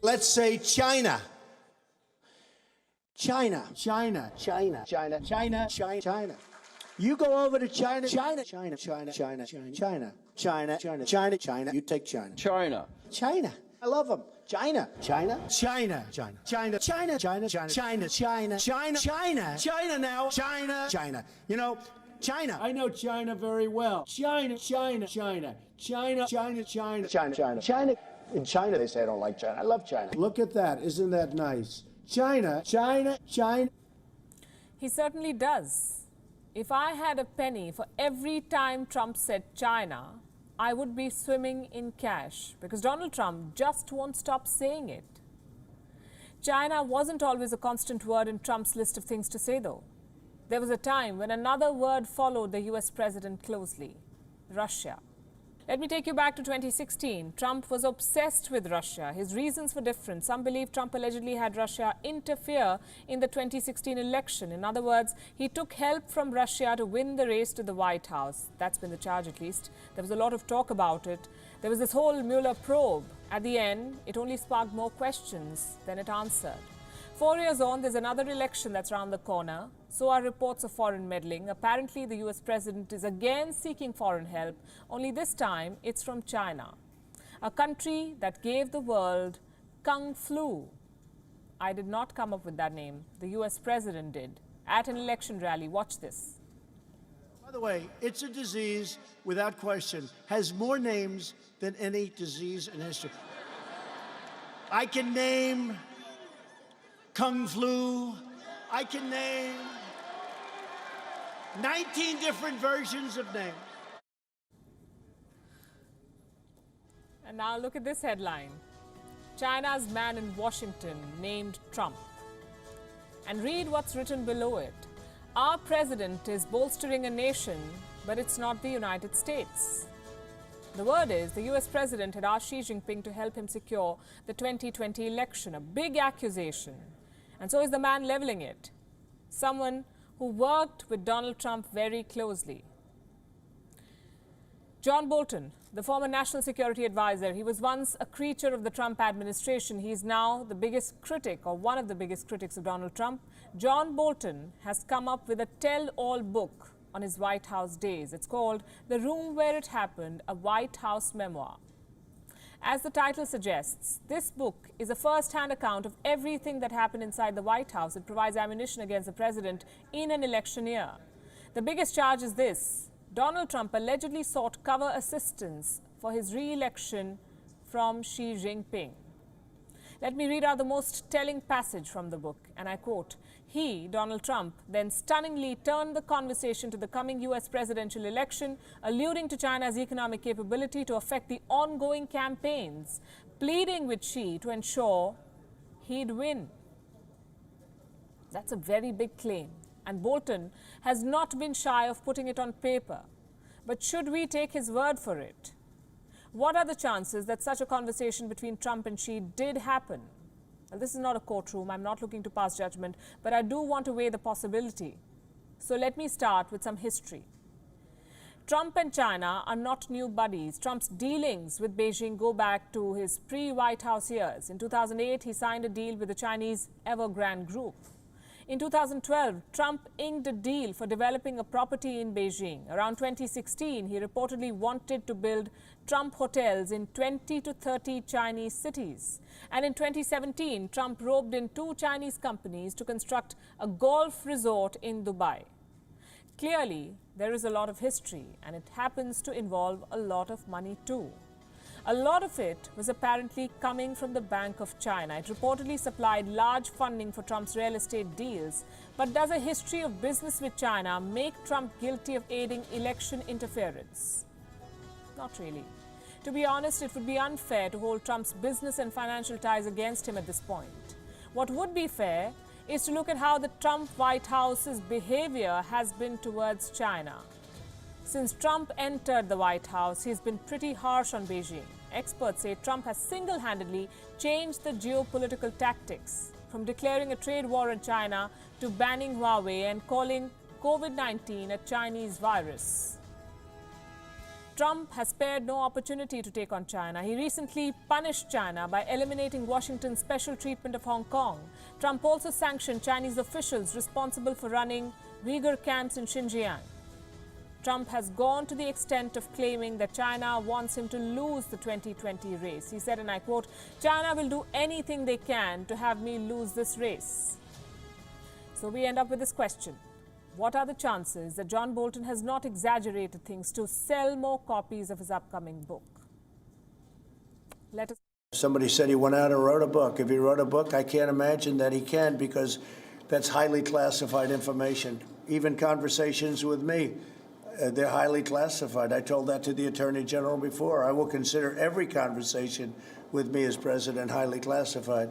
Let's say China. China. China. China. China. China. China. China. You go over to China. China. China. China. China. China. China. China. China. China. China. You take China. China. China. I love them. China. China. China. China. China. China. China. China. China. China. China. China. China now. China. China. You know, China. I know China very well. China. China. China. China. China. China. China. China. China. In China, they say I don't like China. I love China. Look at that. Isn't that nice? China. China. China. He certainly does. If I had a penny for every time Trump said China, I would be swimming in cash because Donald Trump just won't stop saying it. China wasn't always a constant word in Trump's list of things to say, though. There was a time when another word followed the US president closely: Russia. Let me take you back to 2016. Trump was obsessed with Russia. His reasons were different. Some believe Trump allegedly had Russia interfere in the 2016 election. In other words, he took help from Russia to win the race to the White House. That's been the charge, at least. There was a lot of talk about it. There was this whole Mueller probe. At the end, it only sparked more questions than it answered. 4 years on, there's another election that's around the corner. So are reports of foreign meddling. Apparently, the US president is again seeking foreign help, only this time it's from China, a country that gave the world Kung Flu. I did not come up with that name. The US president did at an election rally. Watch this. By the way, it's a disease, without question, has more names than any disease in history. I can name Kung Flu. I can name 19 different versions of names. And now look at this headline. China's man in Washington named Trump. And read what's written below it. Our president is bolstering a nation, but it's not the United States. The word is the US president had asked Xi Jinping to help him secure the 2020 election, a big accusation. And so is the man leveling it. Someone who worked with Donald Trump very closely. John Bolton, the former national security advisor, he was once a creature of the Trump administration. He is now the biggest critic, or one of the biggest critics of Donald Trump. John Bolton has come up with a tell-all book on his White House days. It's called The Room Where It Happened, a White House memoir. As the title suggests, this book is a first-hand account of everything that happened inside the White House. It provides ammunition against the president in an election year. The biggest charge is this: Donald Trump allegedly sought cover assistance for his re-election from Xi Jinping. Let me read out the most telling passage from the book, and I quote, "He, Donald Trump, then stunningly turned the conversation to the coming US presidential election, alluding to China's economic capability to affect the ongoing campaigns, pleading with Xi to ensure he'd win." That's a very big claim, and Bolton has not been shy of putting it on paper. But should we take his word for it? What are the chances that such a conversation between Trump and Xi did happen? Well, this is not a courtroom. I'm not looking to pass judgment, but I do want to weigh the possibility. So let me start with some history. Trump and China are not new buddies. Trump's dealings with Beijing go back to his pre-White House years. In 2008, he signed a deal with the Chinese Evergrande Group. In 2012, Trump inked a deal for developing a property in Beijing. Around 2016, he reportedly wanted to build Trump hotels in 20 to 30 Chinese cities. And in 2017, Trump roped in 2 Chinese companies to construct a golf resort in Dubai. Clearly, there is a lot of history, and it happens to involve a lot of money too. A lot of it was apparently coming from the Bank of China. It reportedly supplied large funding for Trump's real estate deals. But does a history of business with China make Trump guilty of aiding election interference? Not really. To be honest, it would be unfair to hold Trump's business and financial ties against him at this point. What would be fair is to look at how the Trump White House's behavior has been towards China. Since Trump entered the White House, he's been pretty harsh on Beijing. Experts say Trump has single-handedly changed the geopolitical tactics, from declaring a trade war on China to banning Huawei and calling COVID-19 a Chinese virus. Trump has spared no opportunity to take on China. He recently punished China by eliminating Washington's special treatment of Hong Kong. Trump also sanctioned Chinese officials responsible for running Uyghur camps in Xinjiang. Trump has gone to the extent of claiming that China wants him to lose the 2020 race. He said, and I quote, "China will do anything they can to have me lose this race." So we end up with this question. What are the chances that John Bolton has not exaggerated things to sell more copies of his upcoming book? Let us. Somebody said he went out and wrote a book. If he wrote a book, I can't imagine that he can, because that's highly classified information. Even conversations with me, they're highly classified. I told that to the Attorney General before. I will consider every conversation with me as president highly classified.